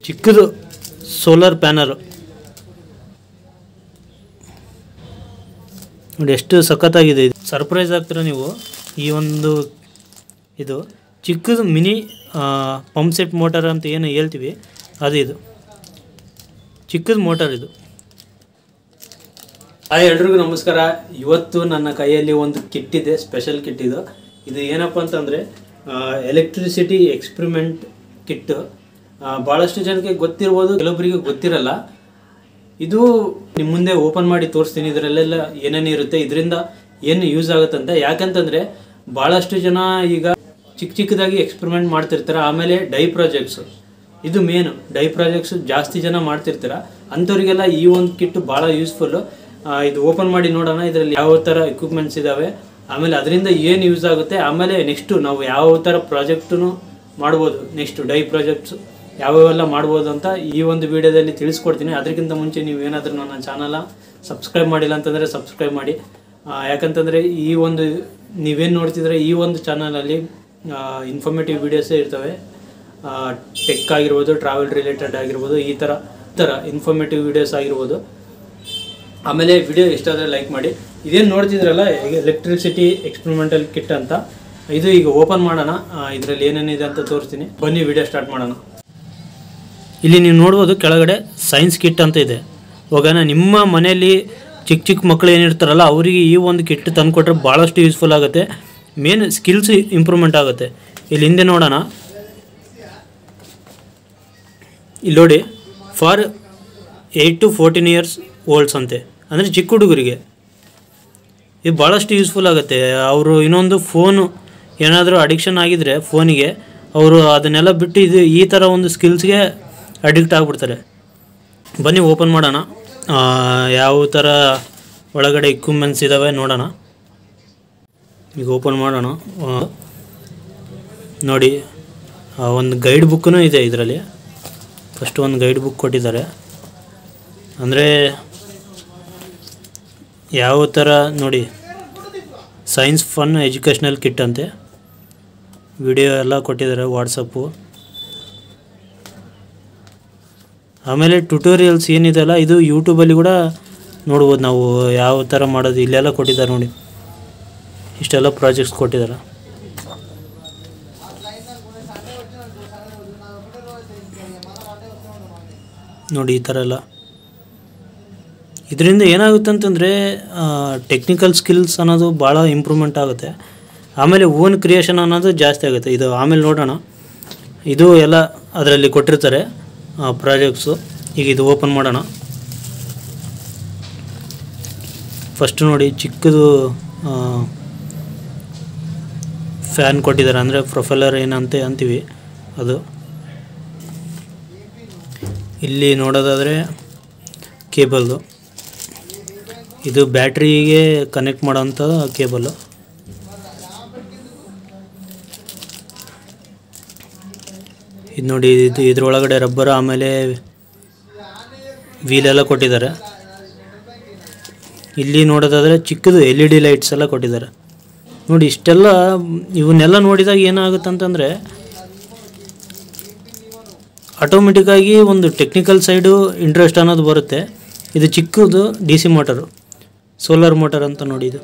ಚಿಕ್ಕದು solar panel ನೋಡಿ ಎಷ್ಟು ಸಖತ್ತಾಗಿದೆ. ಇದು ಸರ್ಪ್ರೈಸ್ ಆಗ್ತೀರಾ ನೀವು. ಈ ಒಂದು ಇದು ಚಿಕ್ಕದು ಮಿನಿ ಪಂಪ್ ಸೆಟ್ ಮೋಟರ್ ಅಂತ ಏನು ಹೇಳ್ತೀವಿ ಅದು. ಇದು ಚಿಕ್ಕದು ಮೋಟರ್. ಇದು ಹಾಯ್ ಎಲ್ರಿಗೂ ನಮಸ್ಕಾರ. ಇವತ್ತು ನನ್ನ ಕೈಯಲ್ಲಿ ಒಂದು ಕಿಟ್ ಇದೆ, ಸ್ಪೆಷಲ್ ಕಿಟ್ ಇದು. ಇದು ಏನಪ್ಪ ಅಂತಂದರೆ ಎಲೆಕ್ಟ್ರಿಸಿಟಿ ಎಕ್ಸ್ಪೆರಿಮೆಂಟ್ ಕಿಟ್. ಭಾಳಷ್ಟು ಜನಕ್ಕೆ ಗೊತ್ತಿರ್ಬೋದು, ಕೆಲವೊಬ್ಬರಿಗೆ ಗೊತ್ತಿರಲ್ಲ. ಇದು ನಿಮ್ಮ ಮುಂದೆ ಓಪನ್ ಮಾಡಿ ತೋರಿಸ್ತೀನಿ. ಇದರಲ್ಲೆಲ್ಲ ಏನೇನು ಇರುತ್ತೆ, ಇದರಿಂದ ಏನು ಯೂಸ್ ಆಗುತ್ತಂತೆ. ಯಾಕಂತಂದರೆ ಭಾಳಷ್ಟು ಜನ ಈಗ ಚಿಕ್ಕದಾಗಿ ಎಕ್ಸ್ಪೆರಿಮೆಂಟ್ ಮಾಡ್ತಿರ್ತಾರೆ. ಆಮೇಲೆ ಡೈ ಪ್ರಾಜೆಕ್ಟ್ಸು, ಇದು ಮೇನು ಡೈ ಪ್ರಾಜೆಕ್ಟ್ಸು ಜಾಸ್ತಿ ಜನ ಮಾಡ್ತಿರ್ತಾರೆ. ಅಂಥವ್ರಿಗೆಲ್ಲ ಈ ಒಂದು ಕಿಟ್ ಭಾಳ ಯೂಸ್ಫುಲ್ಲು. ಇದು ಓಪನ್ ಮಾಡಿ ನೋಡೋಣ ಇದರಲ್ಲಿ ಯಾವ ಥರ ಎಕ್ವಿಪ್ಮೆಂಟ್ಸ್ ಇದ್ದಾವೆ, ಆಮೇಲೆ ಅದರಿಂದ ಏನು ಯೂಸ್ ಆಗುತ್ತೆ, ಆಮೇಲೆ ನೆಕ್ಸ್ಟು ನಾವು ಯಾವ ಥರ ಪ್ರಾಜೆಕ್ಟನ್ನು ಮಾಡ್ಬೋದು, ನೆಕ್ಸ್ಟು ಡೈ ಪ್ರಾಜೆಕ್ಟ್ಸ್ ಯಾವ್ಯಾವೆಲ್ಲ ಮಾಡ್ಬೋದು ಅಂತ ಈ ಒಂದು ವಿಡಿಯೋದಲ್ಲಿ ತಿಳಿಸ್ಕೊಡ್ತೀನಿ. ಅದಕ್ಕಿಂತ ಮುಂಚೆ ನೀವು ಏನಾದರೂ ನನ್ನ ಚಾನಲ್ನ ಸಬ್ಸ್ಕ್ರೈಬ್ ಮಾಡಿಲ್ಲ ಅಂತಂದರೆ ಸಬ್ಸ್ಕ್ರೈಬ್ ಮಾಡಿ. ಯಾಕಂತಂದರೆ ಈ ಒಂದು ನೀವೇನು ನೋಡ್ತಿದ್ರೆ ಈ ಒಂದು ಚಾನಲಲ್ಲಿ ಇನ್ಫಾರ್ಮೇಟಿವ್ ವೀಡಿಯೋಸೇ ಇರ್ತವೆ. ಟೆಕ್ ಆಗಿರ್ಬೋದು, ಟ್ರಾವೆಲ್ ರಿಲೇಟೆಡ್ ಆಗಿರ್ಬೋದು, ಈ ಥರ ಇನ್ಫಾರ್ಮೇಟಿವ್ ವೀಡಿಯೋಸ್ ಆಗಿರ್ಬೋದು. ಆಮೇಲೆ ವಿಡಿಯೋ ಇಷ್ಟ ಆದರೆ ಲೈಕ್ ಮಾಡಿ. ಇದೇನು ನೋಡ್ತಿದ್ರಲ್ಲ ಎಲೆಕ್ಟ್ರಿಸಿಟಿ ಎಕ್ಸ್ಪೆರಿಮೆಂಟಲ್ ಕಿಟ್ ಅಂತ, ಇದು ಈಗ ಓಪನ್ ಮಾಡೋಣ. ಇದರಲ್ಲಿ ಏನೇನಿದೆ ಅಂತ ತೋರಿಸ್ತೀನಿ, ಬನ್ನಿ ವಿಡಿಯೋ ಸ್ಟಾರ್ಟ್ ಮಾಡೋಣ. ಇಲ್ಲಿ ನೀವು ನೋಡ್ಬೋದು ಕೆಳಗಡೆ ಸೈನ್ಸ್ ಕಿಟ್ ಅಂತ ಇದೆ. ಇವಾಗ ನಿಮ್ಮ ಮನೆಯಲ್ಲಿ ಚಿಕ್ಕ ಮಕ್ಕಳು ಏನಿರ್ತಾರಲ್ಲ ಅವರಿಗೆ ಈ ಒಂದು ಕಿಟ್ ತಂದುಕೊಟ್ರೆ ಭಾಳಷ್ಟು ಯೂಸ್ಫುಲ್ ಆಗುತ್ತೆ. ಮೇನ್ ಸ್ಕಿಲ್ಸ್ ಇಂಪ್ರೂವ್ಮೆಂಟ್ ಆಗುತ್ತೆ. ಇಲ್ಲಿ ಹಿಂದೆ ನೋಡೋಣ, ಇಲ್ಲಿ ನೋಡಿ ಫಾರ್ 8 to 14 years ಓಲ್ಡ್ಸ್ ಅಂತೆ, ಅಂದರೆ ಚಿಕ್ಕ ಹುಡುಗರಿಗೆ ಇದು ಭಾಳಷ್ಟು ಯೂಸ್ಫುಲ್ ಆಗುತ್ತೆ. ಅವರು ಇನ್ನೊಂದು ಫೋನು ಏನಾದರೂ ಅಡಿಕ್ಷನ್ ಆಗಿದರೆ ಫೋನಿಗೆ, ಅವರು ಅದನ್ನೆಲ್ಲ ಬಿಟ್ಟು ಇದು ಈ ಥರ ಒಂದು ಸ್ಕಿಲ್ಸ್ಗೆ ಅಡಿಕ್ಟ್ ಆಗಿಬಿಡ್ತಾರೆ. ಬನ್ನಿ ಓಪನ್ ಮಾಡೋಣ, ಯಾವ ಥರ ಒಳಗಡೆ ಇಕ್ವಿಪ್ಮೆಂಟ್ಸ್ ಇದ್ದಾವೆ ನೋಡೋಣ. ಈಗ ಓಪನ್ ಮಾಡೋಣ. ನೋಡಿ ಒಂದು ಗೈಡ್ ಬುಕ್ಕೂ ಇದೆ ಇದರಲ್ಲಿ. ಫಸ್ಟ್ ಒಂದು ಗೈಡ್ ಬುಕ್ ಕೊಟ್ಟಿದ್ದಾರೆ, ಅಂದರೆ ಯಾವ ಥರ ನೋಡಿ ಸೈನ್ಸ್ ಫನ್ ಎಜುಕೇಷ್ನಲ್ ಕಿಟ್ ಅಂತೆ. ವಿಡಿಯೋ ಎಲ್ಲ ಕೊಟ್ಟಿದ್ದಾರೆ, ವಾಟ್ಸಪ್ಪು. ಆಮೇಲೆ ಟ್ಯುಟೋರಿಯಲ್ಸ್ ಏನಿದೆಲ್ಲ ಇದು ಯೂಟ್ಯೂಬಲ್ಲಿ ಕೂಡ ನೋಡ್ಬೋದು ನಾವು ಯಾವ ಥರ ಮಾಡೋದು. ಇಲ್ಲೆಲ್ಲ ಕೊಟ್ಟಿದ್ದಾರೆ ನೋಡಿ, ಇಷ್ಟೆಲ್ಲ ಪ್ರಾಜೆಕ್ಟ್ಸ್ ಕೊಟ್ಟಿದ್ದಾರೆ ನೋಡಿ. ಈ ಥರ ಎಲ್ಲ ಇದರಿಂದ ಏನಾಗುತ್ತೆ ಅಂತಂದರೆ ಟೆಕ್ನಿಕಲ್ ಸ್ಕಿಲ್ಸ್ ಅನ್ನೋದು ಭಾಳ ಇಂಪ್ರೂವ್ಮೆಂಟ್ ಆಗುತ್ತೆ. ಆಮೇಲೆ ಓನ್ ಕ್ರಿಯೇಷನ್ ಅನ್ನೋದು ಜಾಸ್ತಿ ಆಗುತ್ತೆ. ಇದು ಆಮೇಲೆ ನೋಡೋಣ. ಇದು ಎಲ್ಲ ಅದರಲ್ಲಿ ಕೊಟ್ಟಿರ್ತಾರೆ ಪ್ರಾಜೆಕ್ಟ್ಸು. ಈಗ ಇದು ಓಪನ್ ಮಾಡೋಣ. ಫಸ್ಟ್ ನೋಡಿ ಚಿಕ್ಕದು ಫ್ಯಾನ್ ಕೊಟ್ಟಿದ್ದಾರೆ, ಅಂದರೆ ಪ್ರೊಫೆಲ್ಲರ್ ಏನಂತೆ ಅಂತೀವಿ ಅದು. ಇಲ್ಲಿ ನೋಡೋದಾದರೆ ಕೇಬಲ್ದು, ಇದು ಬ್ಯಾಟ್ರಿಗೆ ಕನೆಕ್ಟ್ ಮಾಡೋಂಥ ಕೇಬಲ್ಲು. ಇದು ನೋಡಿ, ಇದು ಇದ್ರೊಳಗಡೆ ರಬ್ಬರ್, ಆಮೇಲೆ ವೀಲೆಲ್ಲ ಕೊಟ್ಟಿದ್ದಾರೆ. ಇಲ್ಲಿ ನೋಡೋದಾದರೆ ಚಿಕ್ಕದು LED ಲೈಟ್ಸ್ ಎಲ್ಲ ಕೊಟ್ಟಿದ್ದಾರೆ ನೋಡಿ. ಇಷ್ಟೆಲ್ಲ ಇವನ್ನೆಲ್ಲ ನೋಡಿದಾಗ ಏನಾಗುತ್ತೆ ಅಂತಂದರೆ ಆಟೋಮೆಟಿಕ್ಕಾಗಿ ಒಂದು ಟೆಕ್ನಿಕಲ್ ಸೈಡು ಇಂಟ್ರೆಸ್ಟ್ ಅನ್ನೋದು ಬರುತ್ತೆ. ಇದು ಚಿಕ್ಕದು DC ಮೋಟರು, ಸೋಲಾರ್ ಮೋಟರ್ ಅಂತ ನೋಡಿ. ಇದು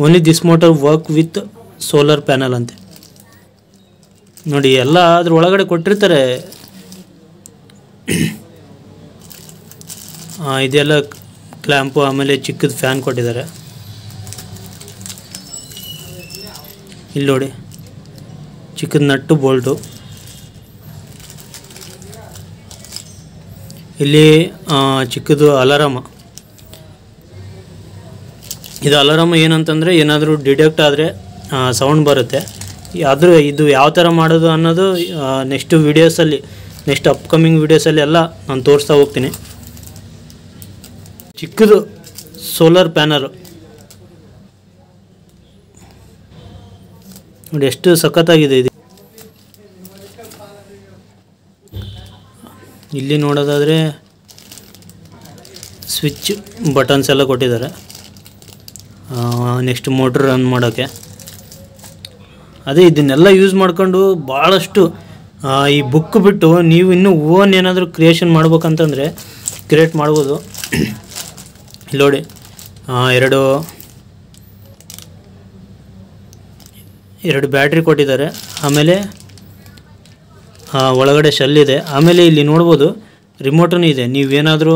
only this motor work with solar panel ಅಂತೆ ನೋಡಿ. ಎಲ್ಲ ಅದ್ರ ಒಳಗಡೆ ಕೊಟ್ಟಿರ್ತಾರೆ. ಇದೆಲ್ಲ ಕ್ಲ್ಯಾಂಪು, ಆಮೇಲೆ ಚಿಕ್ಕದು ಫ್ಯಾನ್ ಕೊಟ್ಟಿದ್ದಾರೆ. ಇಲ್ಲಿ ನೋಡಿ ಚಿಕ್ಕದು ನಟ್ಟು ಬೋಲ್ಟು. ಇಲ್ಲಿ ಚಿಕ್ಕದು ಅಲಾರಾಮ. ಇದು ಅಲಾರಾಮ ಏನಂತಂದರೆ ಏನಾದರೂ ಡಿಟೆಕ್ಟ್ ಆದರೆ ಸೌಂಡ್ ಬರುತ್ತೆ. ಆದರೂ ಇದು ಯಾವ ಥರ ಮಾಡೋದು ಅನ್ನೋದು ನೆಕ್ಸ್ಟ್ ವೀಡಿಯೋಸಲ್ಲಿ, ನೆಕ್ಸ್ಟ್ ಅಪ್ಕಮಿಂಗ್ ವೀಡಿಯೋಸಲ್ಲಿ ಎಲ್ಲ ನಾನು ತೋರಿಸ್ತಾ ಹೋಗ್ತೀನಿ. ಚಿಕ್ಕದು ಸೋಲಾರ್ ಪ್ಯಾನಲ್ ನೋಡಿ ಎಷ್ಟು ಸಖತ್ತಾಗಿದೆ ಇದು. ಇಲ್ಲಿ ನೋಡೋದಾದರೆ ಸ್ವಿಚ್ ಬಟನ್ಸ್ ಎಲ್ಲ ಕೊಟ್ಟಿದ್ದಾರೆ, ನೆಕ್ಸ್ಟ್ ಮೋಟ್ರ್ ರನ್ ಮಾಡೋಕ್ಕೆ. ಅದೇ ಇದನ್ನೆಲ್ಲ ಯೂಸ್ ಮಾಡ್ಕೊಂಡು ಭಾಳಷ್ಟು ಈ ಬುಕ್ ಬಿಟ್ಟು ನೀವು ಇನ್ನೂ ಓನ್ ಏನಾದರೂ ಕ್ರಿಯೇಷನ್ ಮಾಡ್ಬೇಕಂತಂದರೆ ಕ್ರಿಯೇಟ್ ಮಾಡ್ಬೋದು. ಇಲ್ಲಿ ನೋಡಿ ಎರಡು ಬ್ಯಾಟ್ರಿ ಕೊಟ್ಟಿದ್ದಾರೆ. ಆಮೇಲೆ ಒಳಗಡೆ ಶೆಲ್ ಇದೆ. ಆಮೇಲೆ ಇಲ್ಲಿ ನೋಡ್ಬೋದು ರಿಮೋಟೂ ಇದೆ. ನೀವೇನಾದರೂ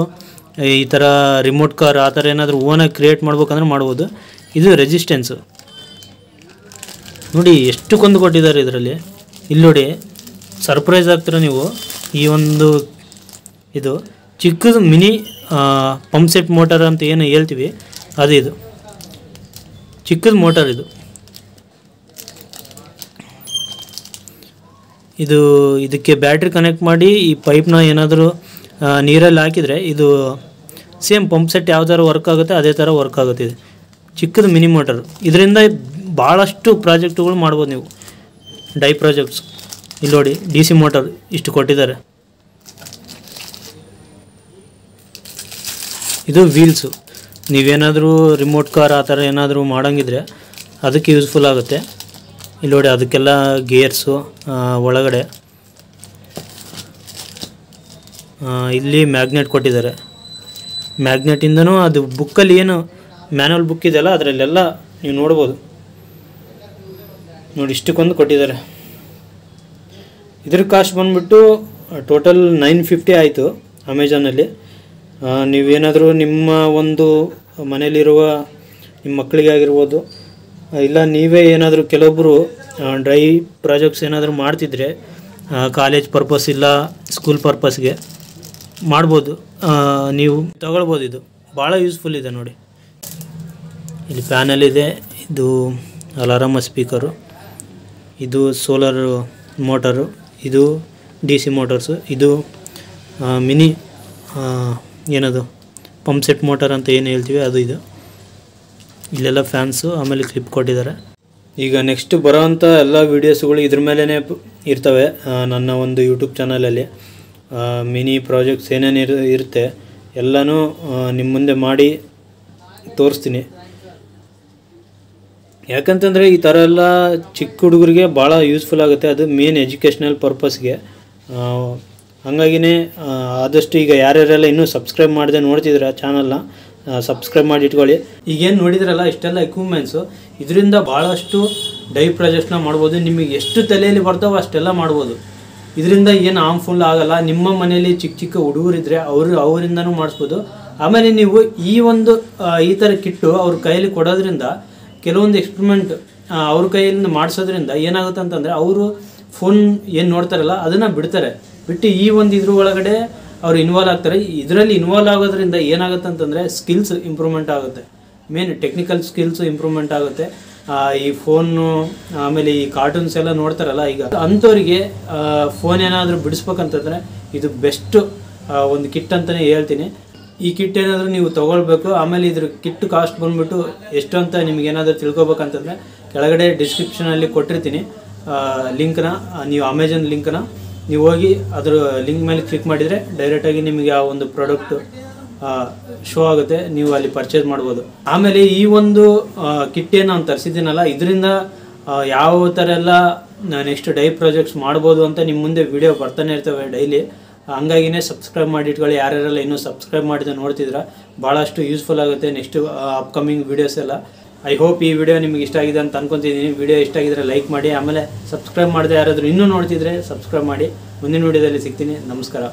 ಈ ಥರ ರಿಮೋಟ್ ಕಾರ್ ಆ ಥರ ಏನಾದರೂ ಓನಾಗಿ ಕ್ರಿಯೇಟ್ ಮಾಡ್ಬೇಕಂದ್ರೆ ಮಾಡ್ಬೋದು. ಇದು ರೆಸಿಸ್ಟೆನ್ಸು ನೋಡಿ ಎಷ್ಟಕ್ಕೊಂದು ಕೊಟ್ಟಿದ್ದಾರೆ ಇದರಲ್ಲಿ. ಇಲ್ಲಿ ನೋಡಿ ಸರ್ಪ್ರೈಸ್ ಆಗ್ತೀರ ನೀವು. ಈ ಒಂದು ಇದು ಚಿಕ್ಕದು ಮಿನಿ ಪಂಪ್ ಸೆಟ್ ಮೋಟರ್ ಅಂತ ಏನು ಹೇಳ್ತೀವಿ ಅದು. ಇದು ಚಿಕ್ಕದು ಮೋಟರ್. ಇದಕ್ಕೆ ಬ್ಯಾಟ್ರಿ ಕನೆಕ್ಟ್ ಮಾಡಿ ಈ ಪೈಪ್ನ ಏನಾದರೂ ನೀರಲ್ಲಿ ಹಾಕಿದರೆ ಇದು ಸೇಮ್ ಪಂಪ್ ಸೆಟ್ ಯಾವ ಥರ ವರ್ಕ್ ಆಗುತ್ತೆ ಅದೇ ಥರ ವರ್ಕ್ ಆಗುತ್ತೆ. ಇದು ಚಿಕ್ಕದು ಮಿನಿ ಮೋಟರ್. ಇದರಿಂದ ಭಾಳಷ್ಟು ಪ್ರಾಜೆಕ್ಟ್ಗಳು ಮಾಡ್ಬೋದು ನೀವು, ಡೈ ಪ್ರಾಜೆಕ್ಟ್ಸ್. ಇಲ್ಲಿ ನೋಡಿ DC ಮೋಟರ್ ಇಷ್ಟು ಕೊಟ್ಟಿದ್ದಾರೆ. ಇದು ವೀಲ್ಸು. ನೀವೇನಾದರೂ ರಿಮೋಟ್ ಕಾರ್ ಆ ಥರ ಏನಾದರೂ ಮಾಡೋಂಗಿದ್ರೆ ಅದಕ್ಕೆ ಯೂಸ್ಫುಲ್ ಆಗುತ್ತೆ. ಇಲ್ಲಿ ನೋಡಿ ಅದಕ್ಕೆಲ್ಲ ಗೇರ್ಸು ಒಳಗಡೆ. ಇಲ್ಲಿ ಮ್ಯಾಗ್ನೆಟ್ ಕೊಟ್ಟಿದ್ದಾರೆ. ಮ್ಯಾಗ್ನೆಟಿಂದನೂ ಅದು ಬುಕ್ಕಲ್ಲಿ ಏನು ಮ್ಯಾನುವಲ್ ಬುಕ್ ಇದೆಯಲ್ಲ ಅದರಲ್ಲೆಲ್ಲ ನೀವು ನೋಡ್ಬೋದು. ನೋಡಿ ಇಷ್ಟಕ್ಕೊಂದು ಕೊಟ್ಟಿದ್ದಾರೆ. ಇದ್ರ ಕಾಸ್ಟ್ ಬಂದುಬಿಟ್ಟು ಟೋಟಲ್ 950 ಆಯಿತು ಅಮೆಜಾನಲ್ಲಿ. ನೀವೇನಾದರೂ ನಿಮ್ಮ ಒಂದು ಮನೇಲಿರುವ ನಿಮ್ಮ ಮಕ್ಕಳಿಗೆ ಆಗಿರ್ಬೋದು, ಇಲ್ಲ ನೀವೇ ಏನಾದರೂ ಕೆಲವೊಬ್ಬರು ಡ್ರೈ ಪ್ರಾಜೆಕ್ಟ್ಸ್ ಏನಾದರೂ ಮಾಡ್ತಿದ್ರೆ ಕಾಲೇಜ್ ಪರ್ಪಸ್ ಇಲ್ಲ ಸ್ಕೂಲ್ ಪರ್ಪಸ್ಗೆ ಮಾಡ್ಬೋದು, ನೀವು ತಗೊಳ್ಬೋದು. ಇದು ಭಾಳ ಯೂಸ್ಫುಲ್ ಇದೆ ನೋಡಿ. ಇಲ್ಲಿ ಪ್ಯಾನಲ್ ಇದೆ. ಇದು ಅಲಾರಾಮ ಸ್ಪೀಕರು. ಇದು ಸೋಲಾರ್ ಮೋಟರು. ಇದು DC ಮೋಟರ್ಸು. ಇದು ಮಿನಿ ಏನದು ಪಂಪ್ ಸೆಟ್ ಮೋಟರ್ ಅಂತ ಏನು ಹೇಳ್ತೀವಿ ಅದು. ಇದು ಇಲ್ಲೆಲ್ಲ ಫ್ಯಾನ್ಸು. ಆಮೇಲೆ ಕ್ಲಿಪ್ ಕೊಟ್ಟಿದ್ದಾರೆ. ಈಗ ನೆಕ್ಸ್ಟ್ ಬರೋವಂಥ ಎಲ್ಲ ವೀಡಿಯೋಸ್ಗಳು ಇದ್ರ ಮೇಲೇ ಇರ್ತವೆ ನನ್ನ ಒಂದು ಯೂಟ್ಯೂಬ್ ಚಾನಲಲ್ಲಿ. ಮಿನಿ ಪ್ರಾಜೆಕ್ಟ್ಸ್ ಏನೇನು ಇರುತ್ತೆ ಎಲ್ಲನೂ ನಿಮ್ಮ ಮುಂದೆ ಮಾಡಿ ತೋರಿಸ್ತೀನಿ. ಯಾಕಂತಂದರೆ ಈ ಥರ ಎಲ್ಲ ಚಿಕ್ಕ ಹುಡುಗರಿಗೆ ಭಾಳ ಯೂಸ್ಫುಲ್ ಆಗುತ್ತೆ. ಅದು ಮೇನ್ ಎಜುಕೇಷ್ನಲ್ ಪರ್ಪಸ್ಗೆ. ಹಾಗಾಗಿನೇ ಆದಷ್ಟು ಈಗ ಯಾರ್ಯಾರೆಲ್ಲ ಇನ್ನೂ ಸಬ್ಸ್ಕ್ರೈಬ್ ಮಾಡದೆ ನೋಡ್ತಿದ್ರೆ ಚಾನಲ್ನ ಸಬ್ಸ್ಕ್ರೈಬ್ ಮಾಡಿ ಇಟ್ಕೊಳ್ಳಿ. ಈಗೇನು ನೋಡಿದ್ರಲ್ಲ ಇಷ್ಟೆಲ್ಲ ಎಕ್ವಿಪ್ಮೆಂಟ್ಸು, ಇದರಿಂದ ಭಾಳಷ್ಟು ಡೈ ಪ್ರಾಜೆಕ್ಟ್ಸ್ನ ಮಾಡ್ಬೋದು. ನಿಮಗೆ ಎಷ್ಟು ತಲೆಯಲ್ಲಿ ಬರ್ತಾವೋ ಅಷ್ಟೆಲ್ಲ ಮಾಡ್ಬೋದು. ಇದರಿಂದ ಏನು ಹಾರ್ಮ್ಫುಲ್ ಆಗಲ್ಲ. ನಿಮ್ಮ ಮನೇಲಿ ಚಿಕ್ಕ ಚಿಕ್ಕ ಹುಡುಗರಿದ್ದರೆ ಅವರಿಂದನೂ ಮಾಡಿಸ್ಬೋದು. ಆಮೇಲೆ ನೀವು ಈ ಥರ ಕಿಟ್ಟು ಅವ್ರ ಕೈಯಲ್ಲಿ ಕೊಡೋದ್ರಿಂದ ಕೆಲವೊಂದು ಎಕ್ಸ್ಪೆರಿಮೆಂಟ್ ಅವ್ರ ಕೈಯಿಂದ ಮಾಡಿಸೋದ್ರಿಂದ ಏನಾಗುತ್ತೆ ಅಂತಂದರೆ ಅವರು ಫೋನ್ ಏನು ನೋಡ್ತಾರಲ್ಲ ಅದನ್ನು ಬಿಡ್ತಾರೆ. ಬಿಟ್ಟು ಇದ್ರ ಒಳಗಡೆ ಅವ್ರು ಇನ್ವಾಲ್ವ್ ಆಗ್ತಾರೆ. ಇದರಲ್ಲಿ ಇನ್ವಾಲ್ವ್ ಆಗೋದ್ರಿಂದ ಏನಾಗುತ್ತೆ ಅಂತಂದರೆ ಸ್ಕಿಲ್ಸ್ ಇಂಪ್ರೂವ್ಮೆಂಟ್ ಆಗುತ್ತೆ. ಮೇನ್ ಟೆಕ್ನಿಕಲ್ ಸ್ಕಿಲ್ಸ್ ಇಂಪ್ರೂವ್ಮೆಂಟ್ ಆಗುತ್ತೆ. ಈ ಫೋನು ಆಮೇಲೆ ಈ ಕಾರ್ಟೂನ್ಸ್ ಎಲ್ಲ ನೋಡ್ತಾರಲ್ಲ ಈಗ ಅಂಥವ್ರಿಗೆ ಫೋನ್ ಏನಾದರೂ ಬಿಡಿಸ್ಬೇಕಂತಂದರೆ ಇದು ಬೆಸ್ಟ್ ಒಂದು ಕಿಟ್ ಅಂತಲೇ ಹೇಳ್ತೀನಿ. ಈ ಕಿಟ್ ಏನಾದರೂ ನೀವು ತೊಗೊಳ್ಬೇಕು. ಆಮೇಲೆ ಇದ್ರ ಕಿಟ್ ಕಾಸ್ಟ್ ಬಂದುಬಿಟ್ಟು ಎಷ್ಟು ಅಂತ ನಿಮಗೇನಾದರೂ ತಿಳ್ಕೊಬೇಕಂತಂದರೆ ಕೆಳಗಡೆ ಡಿಸ್ಕ್ರಿಪ್ಷನಲ್ಲಿ ಕೊಟ್ಟಿರ್ತೀನಿ ಲಿಂಕ್ನ. ನೀವು ಅಮೆಜಾನ್ ಲಿಂಕ್ನ ನೀವು ಹೋಗಿ ಅದ್ರ ಲಿಂಕ್ ಮೇಲೆ ಕ್ಲಿಕ್ ಮಾಡಿದರೆ ಡೈರೆಕ್ಟಾಗಿ ನಿಮಗೆ ಆ ಒಂದು ಪ್ರಾಡಕ್ಟ್ ಶೋ ಆಗುತ್ತೆ. ನೀವು ಅಲ್ಲಿ ಪರ್ಚೇಸ್ ಮಾಡ್ಬೋದು. ಆಮೇಲೆ ಈ ಒಂದು ಕಿಟ್ ಏನು ನಾನು ತರಿಸಿದ್ದೀನಲ್ಲ ಇದರಿಂದ ಯಾವ ಥರ ಎಲ್ಲ ನೆಕ್ಸ್ಟ್ ಡೈ ಪ್ರಾಜೆಕ್ಟ್ಸ್ ಮಾಡ್ಬೋದು ಅಂತ ನಿಮ್ಮ ಮುಂದೆ ವಿಡಿಯೋ ಬರ್ತಾನೆ ಇರ್ತವೆ ಡೈಲಿ. ಹಂಗಾಗಿನೇ ಸಬ್ಸ್ಕ್ರೈಬ್ ಮಾಡಿ ಇಟ್ಕೊಳ್ಳಿ. ಯಾರ್ಯಾರೆಲ್ಲ ಇನ್ನೂ ಸಬ್ಸ್ಕ್ರೈಬ್ ಮಾಡಿದ್ರೆ ನೋಡ್ತಿದ್ರೆ ಭಾಳಷ್ಟು ಯೂಸ್ಫುಲ್ ಆಗುತ್ತೆ ನೆಕ್ಸ್ಟ್ ಅಪ್ಕಮಿಂಗ್ ವೀಡಿಯೋಸ್ ಎಲ್ಲ. ಐ ಹೋಪ್ ಈ ವಿಡಿಯೋ ನಿಮಗೆ ಇಷ್ಟ ಆಗಿದೆ ಅಂತ ಅನ್ಕೊತಿದ್ದೀನಿ. ವಿಡಿಯೋ ಇಷ್ಟ ಆಗಿದ್ರೆ ಲೈಕ್ ಮಾಡಿ. ಆಮೇಲೆ ಸಬ್ಸ್ಕ್ರೈಬ್ ಮಾಡಿದೆ ಯಾರಾದರೂ ಇನ್ನೂ ನೋಡ್ತಿದ್ರೆ ಸಬ್ಸ್ಕ್ರೈಬ್ ಮಾಡಿ. ಮುಂದಿನ ವಿಡಿಯೋದಲ್ಲಿ ಸಿಗ್ತೀನಿ. ನಮಸ್ಕಾರ.